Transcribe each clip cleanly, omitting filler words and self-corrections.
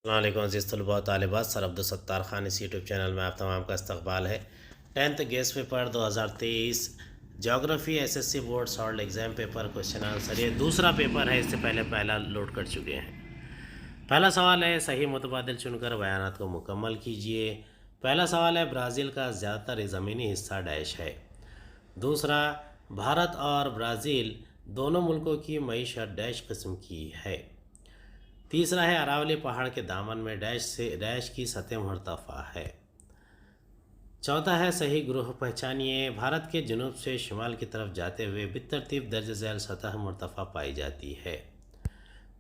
السلام علیکم عزیز طلباء و طالبات، سر عبدالستار خان اس یوٹیوب چینل میں آپ تمام کا استقبال ہے۔ 10th گیس پیپر 2023 جغرافی S S C board solved exam paper question answer, یہ دوسرا پیپر ہے۔ اس سے پہلے پہلا لوڈ کر چکے ہیں۔ پہلا سوال ہے، صحیح متبادل چن کر بیانات کو مکمل کیجیے۔ پہلا سوال ہے، برازیل کا زیادہ تر زمینی حصہ ڈیش ہے۔ دوسرا، بھارت اور برازیل دونوں ملکوں کی معیشت ڈیش قسم کی ہے۔ تیسرا ہے، اراولی پہاڑ کے دامن میں ڈیش کی سطح مرتفع ہے۔ چوتھا ہے، صحیح گروہ پہچانیے۔ بھارت کے جنوب سے شمال کی طرف جاتے ہوئے بالترتیب درج ذیل سطح مرتفع پائی جاتی ہے۔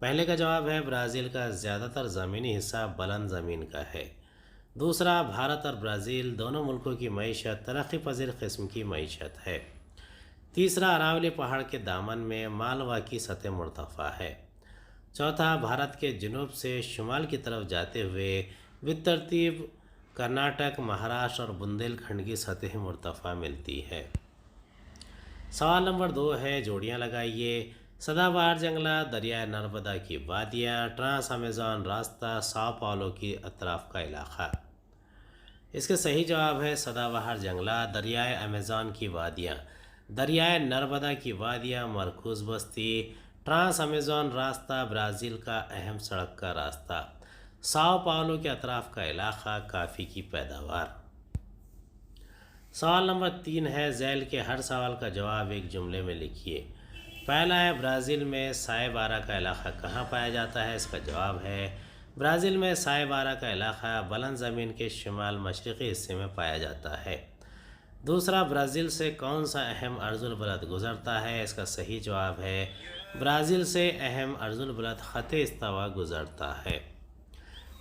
پہلے کا جواب ہے، برازیل کا زیادہ تر زمینی حصہ بلند زمین کا ہے۔ دوسرا، بھارت اور برازیل دونوں ملکوں کی معیشت ترقی پذیر قسم کی معیشت ہے۔ تیسرا، اراولی پہاڑ کے دامن میں مالوا کی سطح مرتفع ہے۔ چوتھا، بھارت کے جنوب سے شمال کی طرف جاتے ہوئے بالترتیب کرناٹک، مہاراشٹر اور بندیل کھنڈ کی سطح مرتفع ملتی ہے۔ سوال نمبر 2 ہے، جوڑیاں لگائیے۔ سدا بہار جنگلات، دریائے نرمدا کی وادیاں، ٹرانس امیزون راستہ، ساؤ پاولو کی اطراف کا علاقہ۔ اس کے صحیح جواب ہے، سدا بہار جنگلات، دریائے امیزون کی وادیاں، دریائے نرمدا کی وادیاں، مرکوز بستی، ٹرانس امیزون راستہ، برازیل کا اہم سڑک کا راستہ، ساؤ پاولو کے اطراف کا علاقہ، کافی کی پیداوار۔ سوال نمبر 3 ہے، ذیل کے ہر سوال کا جواب ایک جملے میں لکھیے۔ پہلا ہے، برازیل میں سائے بارہ کا علاقہ کہاں پایا جاتا ہے؟ اس کا جواب ہے، برازیل میں سائے بارہ کا علاقہ بلند زمین کے شمال مشرقی حصے میں پایا جاتا ہے۔ دوسرا، برازیل سے کون سا اہم عرض البلد گزرتا ہے؟ اس کا صحیح جواب ہے، برازیل سے اہم عرض البلد خط استوا گزرتا ہے۔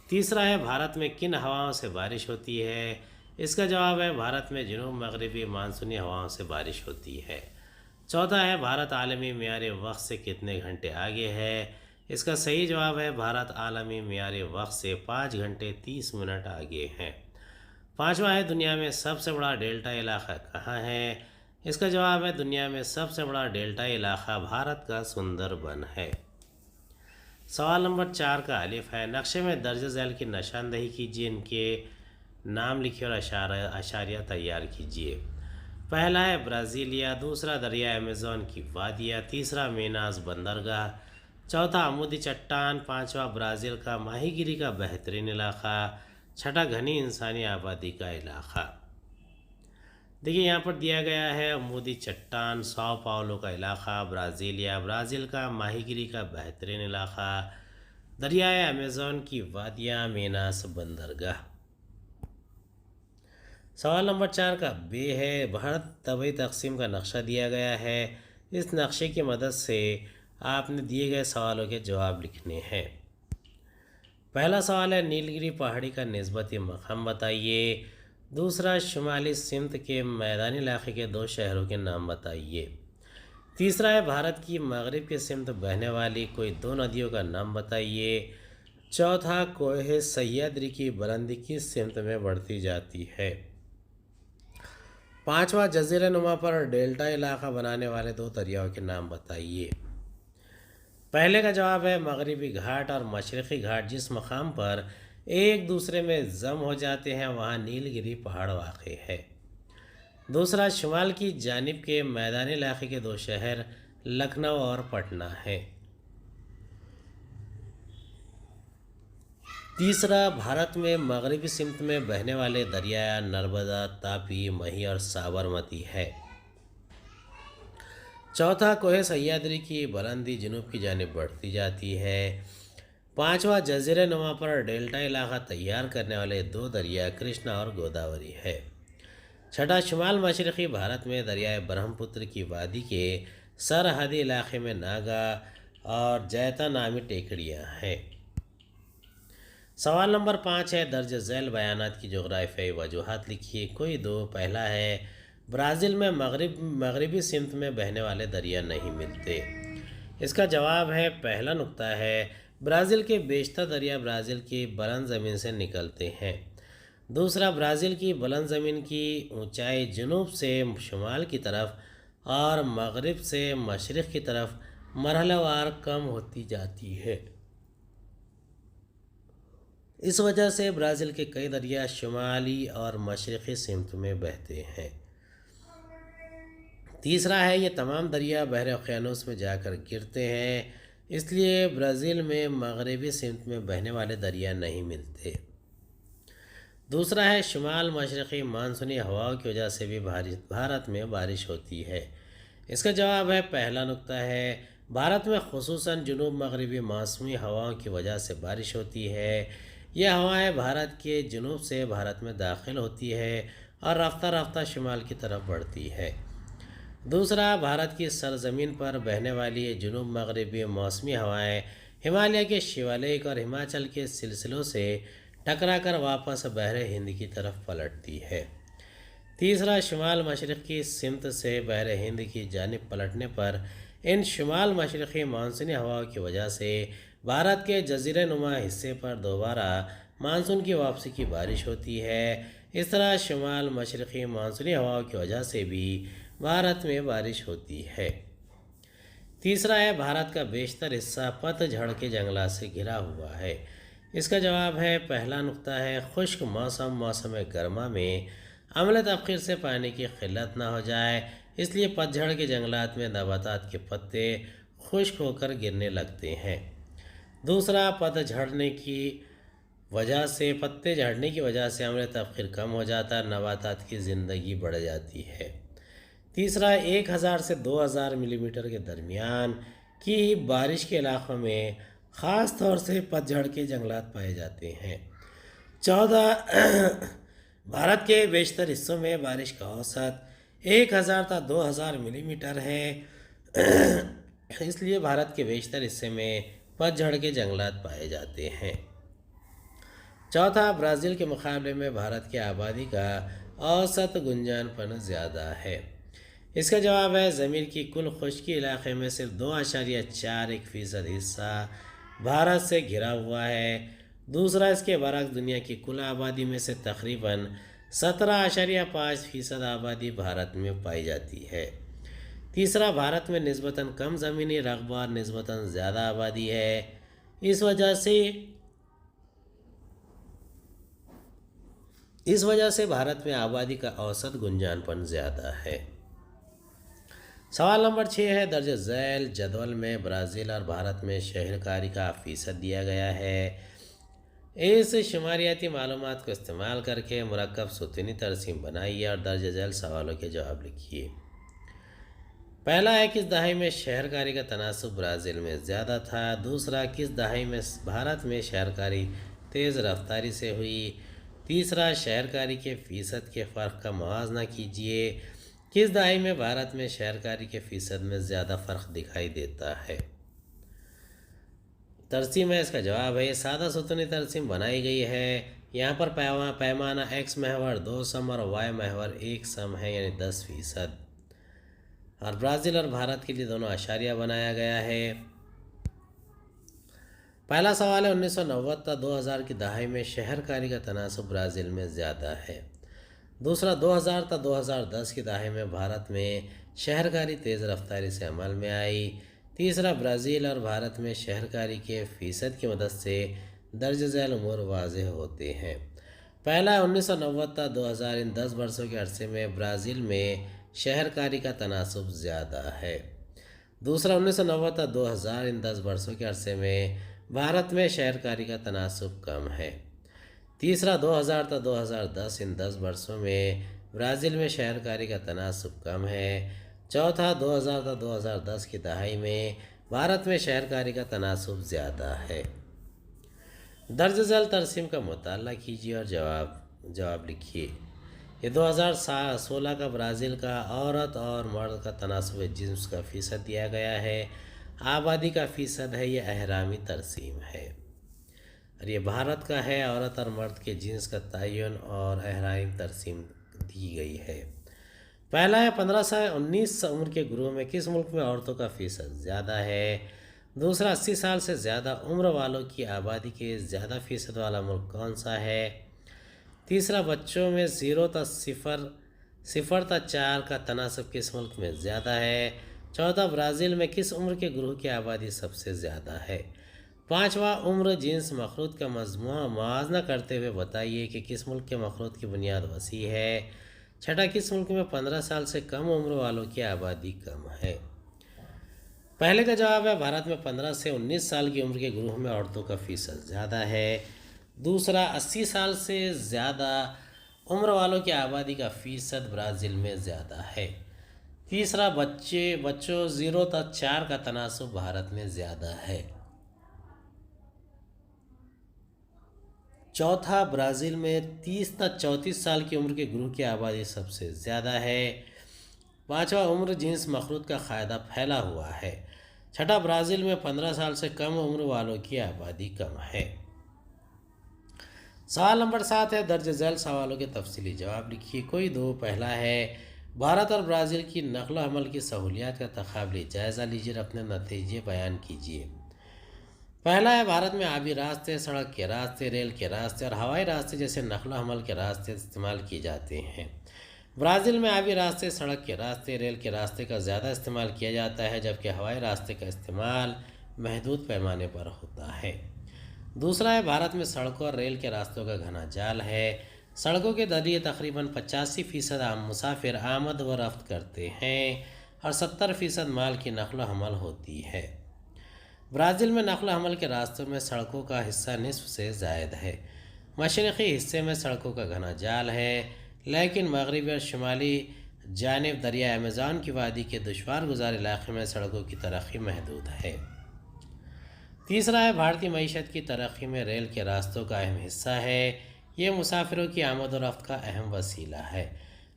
تیسرا ہے، بھارت میں کن ہواؤں سے بارش ہوتی ہے؟ اس کا جواب ہے، بھارت میں جنوب مغربی مانسونی ہواؤں سے بارش ہوتی ہے۔ چوتھا ہے، بھارت عالمی معیار وقت سے کتنے گھنٹے آگے ہے؟ اس کا صحیح جواب ہے، بھارت عالمی معیار وقت سے 5 گھنٹے 30 منٹ آگے ہے۔ پانچواں ہے، دنیا میں سب سے بڑا ڈیلٹا علاقہ کہاں ہے؟ اس کا جواب ہے، دنیا میں سب سے بڑا ڈیلٹا علاقہ بھارت کا سندر بن ہے۔ سوال نمبر 4 کا الف ہے، نقشے میں درج ذیل کی نشاندہی کیجیے، ان کے نام لکھیے اور اشاریہ تیار کیجیے۔ پہلا ہے برازیلیا، دوسرا دریائے امیزون کی وادیاں، تیسرا میناز بندرگاہ، چوتھا عمودی چٹان، پانچواں برازیل کا ماہی گیری کا بہترین علاقہ، چھٹا گھنی انسانی آبادی کا علاقہ۔ دیکھیے یہاں پر دیا گیا ہے عمودی چٹان، ساؤ پاولو کا علاقہ، برازیلیا، برازیل کا ماہی گیری کا بہترین علاقہ، دریائے امیزون کی وادیاں، میناس بندرگاہ۔ سوال نمبر 4 کا بے ہے، بھارت طبعی تقسیم کا نقشہ دیا گیا ہے۔ اس نقشے کی مدد سے آپ نے دیے گئے سوالوں کے جواب لکھنے ہیں۔ پہلا سوال ہے، نیل گری پہاڑی کا نسبتی مقام بتائیے۔ دوسرا، شمالی سمت کے میدانی علاقے کے 2 شہروں کے نام بتائیے۔ تیسرا ہے، بھارت کی مغرب کی سمت بہنے والی کوئی 2 ندیوں کا نام بتائیے۔ چوتھا، کوہ سہیادری کی بلندی کس سمت میں بڑھتی جاتی ہے۔ پانچواں، جزیرہ نما پر ڈیلٹا علاقہ بنانے والے 2 دریاؤں کے نام بتائیے۔ پہلے کا جواب ہے، مغربی گھاٹ اور مشرقی گھاٹ جس مقام پر ایک دوسرے میں ضم ہو جاتے ہیں وہاں نیل گری پہاڑ واقع ہے۔ دوسرا، شمال کی جانب کے میدانی علاقے کے 2 شہر لکھنؤ اور پٹنہ ہیں۔ تیسرا، بھارت میں مغربی سمت میں بہنے والے دریا نرمدا، تاپی، مہی اور سابرمتی ہے۔ چوتھا، کوہ سہیادری کی بلندی جنوب کی جانب بڑھتی جاتی ہے۔ پانچواں، جزیرہ نما پر ڈیلٹا علاقہ تیار کرنے والے 2 دریا کرشنا اور گوداوری ہے۔ چھٹا، شمال مشرقی بھارت میں دریائے برہم پتر کی وادی کے سرحدی علاقے میں ناگا اور جیتا نامی ٹیکڑیاں ہیں۔ سوال نمبر 5 ہے، درج ذیل بیانات کی جغرافیائی وجوہات لکھیے، کوئی 2۔ پہلا ہے، برازیل میں مغربی سمت میں بہنے والے دریا نہیں ملتے۔ اس کا جواب ہے، پہلا نقطہ ہے، برازیل کے بیشتر دریا برازیل کی بلند زمین سے نکلتے ہیں۔ دوسرا، برازیل کی بلند زمین کی اونچائی جنوب سے شمال کی طرف اور مغرب سے مشرق کی طرف مرحلہ وار کم ہوتی جاتی ہے۔ اس وجہ سے برازیل کے کئی دریا شمالی اور مشرقی سمت میں بہتے ہیں۔ تیسرا ہے، یہ تمام دریا بحر اوقیانوس میں جا کر گرتے ہیں، اس لیے برازیل میں مغربی سمت میں بہنے والے دریا نہیں ملتے۔ دوسرا ہے، شمال مشرقی مانسونی ہواؤں کی وجہ سے بھی بھارت میں بارش ہوتی ہے۔ اس کا جواب ہے، پہلا نقطہ ہے، بھارت میں خصوصاً جنوب مغربی موسمی ہواؤں کی وجہ سے بارش ہوتی ہے۔ یہ ہوائیں بھارت کے جنوب سے بھارت میں داخل ہوتی ہے اور رفتہ رفتہ شمال کی طرف بڑھتی ہے۔ دوسرا، بھارت کی سرزمین پر بہنے والی یہ جنوب مغربی موسمی ہوائیں ہمالیہ کے شیوالک اور ہماچل کے سلسلوں سے ٹکرا کر واپس بحر ہند کی طرف پلٹتی ہے۔ تیسرا، شمال مشرق کی سمت سے بحر ہند کی جانب پلٹنے پر ان شمال مشرقی مانسونی ہواؤں کی وجہ سے بھارت کے جزیرہ نما حصے پر دوبارہ مانسون کی واپسی کی بارش ہوتی ہے۔ اس طرح شمال مشرقی مانسونی ہواؤں کی وجہ سے بھی بھارت میں بارش ہوتی ہے۔ تیسرا ہے، بھارت کا بیشتر حصہ پت جھڑ کے جنگلات سے گھرا ہوا ہے۔ اس کا جواب ہے، پہلا نقطہ ہے، خشک موسم گرما میں عمل تبخیر سے پانی کی قلت نہ ہو جائے، اس لیے پت جھڑ کے جنگلات میں نباتات کے پتے خشک ہو کر گرنے لگتے ہیں۔ دوسرا، پتے جھڑنے کی وجہ سے عمل تبخیر کم ہو جاتا ہے، نباتات کی زندگی بڑھ جاتی ہے۔ تیسرا، 1000 سے 2000 ملی میٹر کے درمیان کی بارش کے علاقوں میں خاص طور سے پت جھڑ کے جنگلات پائے جاتے ہیں۔ چوتھا، بھارت کے بیشتر حصوں میں بارش کا اوسط 1000 تا 2000 ملی میٹر ہے، اس لیے بھارت کے بیشتر حصے میں پت جھڑ کے جنگلات پائے جاتے ہیں۔ چوتھا، برازیل کے مقابلے میں بھارت کی آبادی کا اوسط گنجان پن زیادہ ہے۔ اس کا جواب ہے، زمین کی کل خشکی علاقے میں صرف 2.41% حصہ بھارت سے گھرا ہوا ہے۔ دوسرا، اس کے برعکس دنیا کی کل آبادی میں سے تقریباً 17.5% آبادی بھارت میں پائی جاتی ہے۔ تیسرا، بھارت میں نسبتاً کم زمینی رقبہ اور نسبتاً زیادہ آبادی ہے، اس وجہ سے بھارت میں آبادی کا اوسط گنجان پن زیادہ ہے۔ سوال نمبر 6 ہے، درج ذیل جدول میں برازیل اور بھارت میں شہرکاری کا فیصد دیا گیا ہے۔ اس شماریاتی معلومات کو استعمال کر کے مرکب ستونی ترسیم بنائیے اور درج ذیل سوالوں کے جواب لکھیے۔ پہلا ہے، کس دہائی میں شہرکاری کا تناسب برازیل میں زیادہ تھا؟ دوسرا، کس دہائی میں بھارت میں شہرکاری تیز رفتاری سے ہوئی؟ تیسرا، شہرکاری کے فیصد کے فرق کا موازنہ کیجیے۔ کس دہائی میں بھارت میں شہرکاری کے فیصد میں زیادہ فرق دکھائی دیتا ہے؟ ترسیم ہے، اس کا جواب ہے، یہ سادہ ستونی ترسیم بنائی گئی ہے۔ یہاں پر پیمانہ ایکس محور 2 سم اور وائی محور 1 سم ہے، یعنی 10%۔ اور برازیل اور بھارت کے لیے دونوں اشاریہ بنایا گیا ہے۔ پہلا سوال ہے، 1990 تا 2000 کی دہائی میں شہرکاری کا تناسب برازیل میں زیادہ ہے۔ دوسرا، 2000 تا 2010 کی دہائی میں بھارت میں شہرکاری تیز رفتاری سے عمل میں آئی۔ تیسرا، برازیل اور بھارت میں شہرکاری کے فیصد کی مدد سے درج ذیل امور واضح ہوتے ہیں۔ پہلا ہے، 1990 تا 2000 ان 10 برسوں کے عرصے میں برازیل میں شہرکاری کا تناسب زیادہ ہے۔ دوسرا، 1990 تا 2000 ان 10 برسوں کے عرصے میں بھارت میں شہرکاری کا تناسب کم ہے۔ تیسرا، 2000 تا 2010 ان 10 برسوں میں برازیل میں شہرکاری کا تناسب کم ہے۔ چوتھا، 2000 تا 2010 کی دہائی میں بھارت میں شہرکاری کا تناسب زیادہ ہے۔ درج ذیل ترسیم کا مطالعہ کیجیے اور جواب لکھیے۔ یہ 2016 کا برازیل کا عورت اور مرد کا تناسب جنس کا فیصد دیا گیا ہے۔ آبادی کا فیصد ہے، یہ اہرامی ترسیم ہے۔ اور یہ بھارت کا ہے، عورت اور مرد کے جنس کا تعین اور اہرامی ترسیم دی گئی ہے۔ پہلا ہے، 15 سے 19 عمر کے گروہ میں کس ملک میں عورتوں کا فیصد زیادہ ہے؟ دوسرا، 80 سال سے زیادہ عمر والوں کی آبادی کے زیادہ فیصد والا ملک کون سا ہے؟ تیسرا، بچوں میں 0 تا 0 تا 4 کا تناسب کس ملک میں زیادہ ہے؟ چوتھا، برازیل میں کس عمر کے گروہ کی آبادی سب سے زیادہ ہے؟ 5واں عمر جنس مخلوط کا مجموعہ موازنہ کرتے ہوئے بتائیے کہ کس ملک کے مخلوط کی بنیاد وسیع ہے۔ 6 کس ملک میں 15 سال سے کم عمر والوں کی آبادی کم ہے؟ پہلے کا جواب ہے بھارت میں 15 سے 19 سال کی عمر کے گروہ میں عورتوں کا فیصد زیادہ ہے۔ دوسرا 80 سال سے زیادہ عمر والوں کی آبادی کا فیصد برازیل میں زیادہ ہے۔ تیسرا بچوں 0 تا 4 کا تناسب بھارت میں زیادہ ہے۔ چوتھا برازیل میں 30 تا 34 سال کی عمر کے گروہ کی آبادی سب سے زیادہ ہے۔ پانچواں عمر جنس مخلوط کا قاعدہ پھیلا ہوا ہے۔ چھٹا برازیل میں 15 سال سے کم عمر والوں کی آبادی کم ہے۔ سوال نمبر 7 ہے، درج ذیل سوالوں کے تفصیلی جواب لکھیے۔ کوئی دو۔ پہلا ہے، بھارت اور برازیل کی نقل و حمل کی سہولیات کا تقابلی جائزہ لیجیے اور اپنے نتیجے بیان کیجیے۔ پہلا ہے، بھارت میں آبی راستے، سڑک کے راستے، ریل کے راستے اور ہوائی راستے جیسے نقل و حمل کے راستے استعمال کیے جاتے ہیں۔ برازیل میں آبی راستے، سڑک کے راستے، ریل کے راستے کا زیادہ استعمال کیا جاتا ہے، جبکہ ہوائی راستے کا استعمال محدود پیمانے پر ہوتا ہے۔ دوسرا ہے، بھارت میں سڑکوں اور ریل کے راستوں کا گھنا جال ہے۔ سڑکوں کے ذریعے تقریباً 85% عام مسافر آمد و رفت کرتے ہیں اور 70% مال کی نقل و حمل ہوتی ہے۔ برازیل میں نقل و حمل کے راستوں میں سڑکوں کا حصہ نصف سے زائد ہے۔ مشرقی حصے میں سڑکوں کا گھنا جال ہے، لیکن مغربی اور شمالی جانب دریا ایمیزون کی وادی کے دشوار گزار علاقے میں سڑکوں کی ترقی محدود ہے۔ تیسرا ہے، بھارتی معیشت کی ترقی میں ریل کے راستوں کا اہم حصہ ہے۔ یہ مسافروں کی آمد و رفت کا اہم وسیلہ ہے۔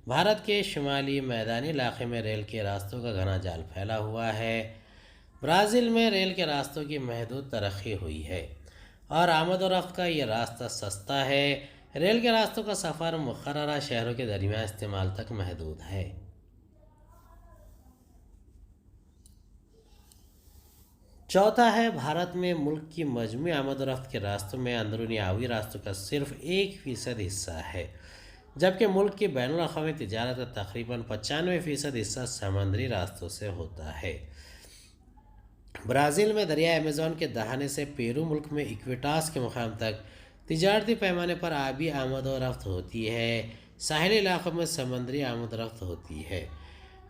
بھارت کے شمالی میدانی علاقے میں ریل کے راستوں کا گھنا جال پھیلا ہوا ہے۔ برازیل میں ریل کے راستوں کی محدود ترقی ہوئی ہے اور آمد و رفت کا یہ راستہ سستا ہے۔ ریل کے راستوں کا سفر مقررہ شہروں کے درمیان استعمال تک محدود ہے۔ چوتھا ہے، بھارت میں ملک کی مجموعی آمد و رفت کے راستوں میں اندرونی آبی راستوں کا صرف 1% حصہ ہے، جبکہ ملک کی بین الاقوامی تجارت کا تقریباً 95% حصہ سمندری راستوں سے ہوتا ہے۔ برازیل میں دریا ایمیزون کے دہانے سے پیرو ملک میں ایکویٹاس کے مقام تک تجارتی پیمانے پر آبی آمد و رفت ہوتی ہے۔ ساحلی علاقوں میں سمندری آمد و رفت ہوتی ہے۔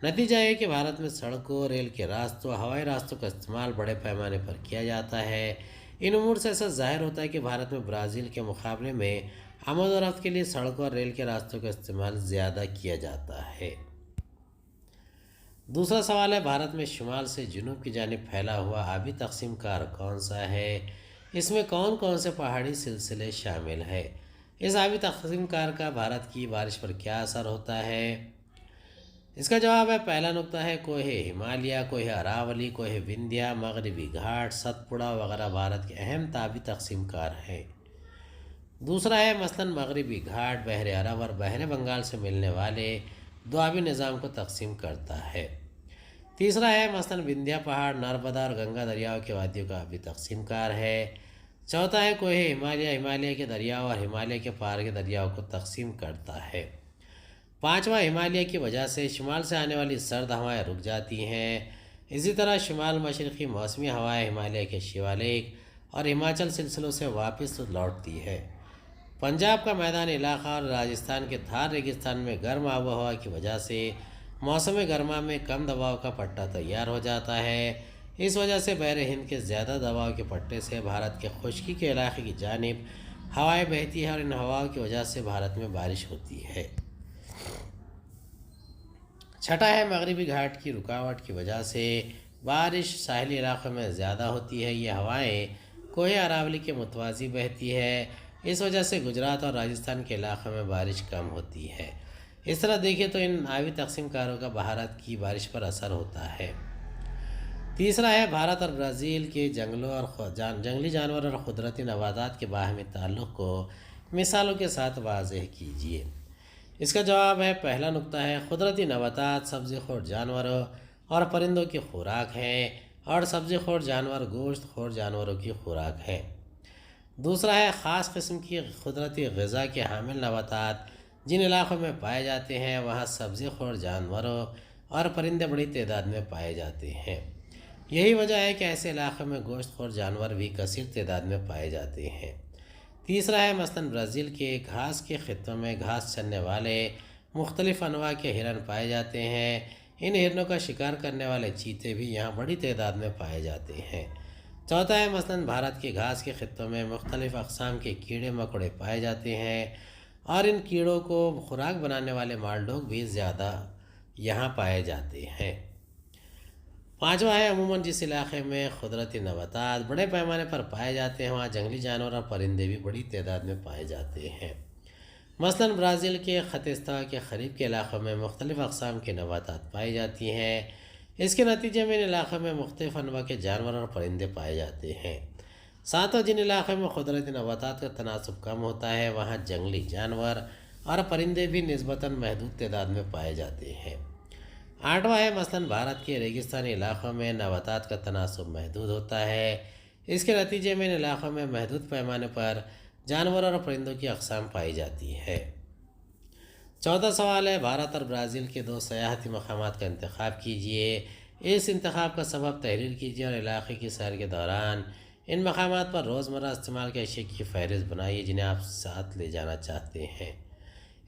نتیجہ یہ کہ بھارت میں سڑکوں، ریل کے راستوں، ہوائی راستوں کا استعمال بڑے پیمانے پر کیا جاتا ہے۔ ان امور سے ایسا ظاہر ہوتا ہے کہ بھارت میں برازیل کے مقابلے میں آمد و رفت کے لیے سڑکوں اور ریل کے راستوں کا استعمال زیادہ کیا جاتا ہے۔ دوسرا سوال ہے، بھارت میں شمال سے جنوب کی جانب پھیلا ہوا آبی تقسیم کار کون سا ہے؟ اس میں کون کون سے پہاڑی سلسلے شامل ہیں؟ اس آبی تقسیم کار کا بھارت کی بارش پر کیا اثر ہوتا ہے؟ اس کا جواب ہے، پہلا نقطہ ہے، کوہ ہمالیہ، کوہ اراولی، کوہ وندھیہ، مغربی گھاٹ، ستپوڑا وغیرہ بھارت کے اہم آبی تقسیم کار ہیں۔ دوسرا ہے، مثلاً مغربی گھاٹ بحر عرب اور بحر بنگال سے ملنے والے دو آبی نظام کو تقسیم کرتا ہے۔ تیسرا ہے، مثلاً وندھیہ پہاڑ نرمدا اور گنگا دریاؤں کے وادیوں کا آبی تقسیم کار ہے۔ چوتھا ہے، کوہ ہمالیہ، ہمالیہ کے دریاؤں اور ہمالیہ کے پار کے دریاؤں کو تقسیم کرتا ہے۔ پانچواں، ہمالیہ کی وجہ سے شمال سے آنے والی سرد ہوائیں رک جاتی ہیں۔ اسی طرح شمال مشرقی موسمی ہوائیں ہمالیہ کے شیوالک اور ہماچل سلسلوں سے واپس لوٹتی ہے۔ پنجاب کا میدانی علاقہ اور راجستھان کے تھار ریگستان میں گرم آب و ہوا کی وجہ سے موسم گرما میں کم دباؤ کا پٹا تیار ہو جاتا ہے۔ اس وجہ سے بحر ہند کے زیادہ دباؤ کے پٹے سے بھارت کے خشکی کے علاقے کی جانب ہوائیں بہتی ہیں اور ان ہواؤں کی وجہ سے بھارت میں بارش ہوتی ہے۔ چھٹا ہے، مغربی گھاٹ کی رکاوٹ کی وجہ سے بارش ساحلی علاقوں میں زیادہ ہوتی ہے۔ یہ ہوائیں کوہ اراولی کے متوازی بہتی ہے، اس وجہ سے گجرات اور راجستھان کے علاقوں میں بارش کم ہوتی ہے۔ اس طرح دیکھیں تو ان آبی تقسیم کاروں کا بھارت کی بارش پر اثر ہوتا ہے۔ تیسرا ہے، بھارت اور برازیل کے جنگلوں اور جنگلی جانور اور قدرتی نباتات کے باہمی تعلق کو مثالوں کے ساتھ واضح کیجیے۔ اس کا جواب ہے، پہلا نقطہ ہے، قدرتی نباتات سبزی خور جانوروں اور پرندوں کی خوراک ہیں اور سبزی خور جانور گوشت خور جانوروں کی خوراک ہے۔ دوسرا ہے، خاص قسم کی قدرتی غذا کے حامل نباتات جن علاقوں میں پائے جاتے ہیں وہاں سبزی خور جانوروں اور پرندے بڑی تعداد میں پائے جاتے ہیں۔ یہی وجہ ہے کہ ایسے علاقوں میں گوشت خور جانور بھی کثیر تعداد میں پائے جاتے ہیں۔ تیسرا ہے مثلاً برازیل کے گھاس کے خطوں میں گھاس چرنے والے مختلف انواع کے ہرن پائے جاتے ہیں۔ ان ہرنوں کا شکار کرنے والے چیتے بھی یہاں بڑی تعداد میں پائے جاتے ہیں۔ چوتھا ہے مثلاً بھارت کے گھاس کے خطوں میں مختلف اقسام کے کیڑے مکوڑے پائے جاتے ہیں اور ان کیڑوں کو خوراک بنانے والے مال ڈوگ بھی زیادہ یہاں پائے جاتے ہیں۔ پانچواں ہے عموماً جس علاقے میں قدرتی نباتات بڑے پیمانے پر پائے جاتے ہیں وہاں جنگلی جانور اور پرندے بھی بڑی تعداد میں پائے جاتے ہیں۔ مثلاً برازیل کے خطستہ کے قریب کے علاقوں میں مختلف اقسام کے نباتات پائی جاتی ہیں۔ اس کے نتیجے میں ان علاقوں میں مختلف انواع کے جانور اور پرندے پائے جاتے ہیں۔ ساتوں جن علاقوں میں قدرتی نباتات کا تناسب کم ہوتا ہے وہاں جنگلی جانور اور پرندے بھی نسبتاً محدود تعداد میں پائے جاتے ہیں۔ آٹھواں ہے مثلاً بھارت کے ریگستانی علاقوں میں نباتات کا تناسب محدود ہوتا ہے۔ اس کے نتیجے میں ان علاقوں میں محدود پیمانے پر جانوروں اور پرندوں کی اقسام پائی جاتی ہے۔ چوتھا سوال ہے بھارت اور برازیل کے دو سیاحتی مقامات کا انتخاب کیجیے۔ اس انتخاب کا سبب تحریر کیجیے اور علاقے کی سیر کے دوران ان مقامات پر روزمرہ استعمال کے اشیاء کی فہرست بنائیے جنہیں آپ ساتھ لے جانا چاہتے ہیں۔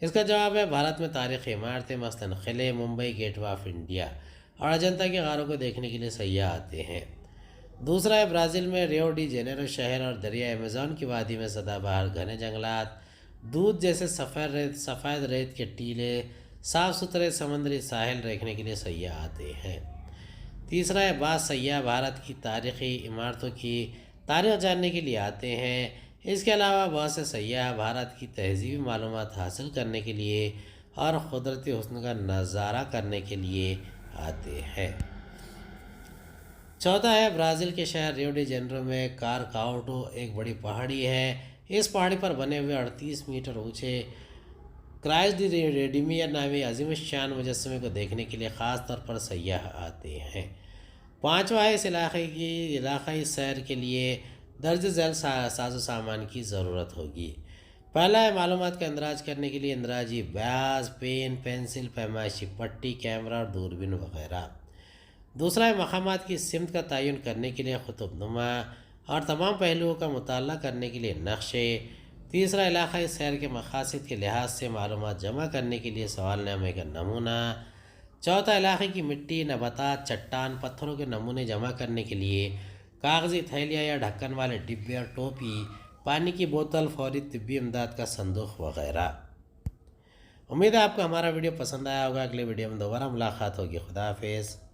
اس کا جواب ہے بھارت میں تاریخی عمارتیں مثلاً قلعے، Mumbai gateway of India اور اجنتا کے غاروں کو دیکھنے کے لیے سیاح آتے ہیں۔ دوسرا ہے برازیل میں ریو ڈی جنیرو شہر اور دریا ایمیزون کی وادی میں سدا بہار گھنے جنگلات، دودھ جیسے سفید ریت کے ٹیلے، صاف ستھرے سمندری ساحل دیکھنے کے لیے سیاح آتے ہیں۔ تیسرا ہے بعض سیاح بھارت کی تاریخی عمارتوں کی تاریخ جاننے کے لیے آتے ہیں۔ اس کے علاوہ بہت سے سیاح بھارت کی تہذیبی معلومات حاصل کرنے کے لیے اور قدرتی حسن کا نظارہ کرنے کے لیے آتے ہیں۔ چوتھا ہے برازیل کے شہر ریو ڈی جنیرو میں کارکاؤٹو ایک بڑی پہاڑی ہے۔ اس پہاڑی پر بنے ہوئے 38 میٹر اونچے کرائس ڈی ریڈیمیر نامی عظیم الشان مجسمے کو دیکھنے کے لیے خاص طور پر سیاح آتے ہیں۔ پانچواں ہے اس علاقائی سیر کے لیے درج ذیل ساز و سامان کی ضرورت ہوگی۔ پہلا ہے معلومات کا اندراج کرنے کے لیے اندراجی بیاض، پین، پینسل، پیمائشی پٹی، کیمرہ اور دوربین وغیرہ۔ دوسرا ہے مقامات کی سمت کا تعین کرنے کے لیے خطوط نما اور تمام پہلوؤں کا مطالعہ کرنے کے لیے نقشے۔ تیسرا علاقائی سیر کے مقاصد کے لحاظ سے معلومات جمع کرنے کے لیے سوال نامے کا نمونہ۔ چوتھا علاقے کی مٹی، نباتات، چٹان، پتھروں کے نمونے جمع کرنے کے لیے کاغذی تھیلیاں یا ڈھکن والے ڈبے اور ٹوپی، پانی کی بوتل، فوری طبی امداد کا صندوق وغیرہ۔ امید ہے آپ کو ہمارا ویڈیو پسند آیا ہوگا۔ اگلے ویڈیو میں دوبارہ ملاقات ہوگی۔ خدا حافظ۔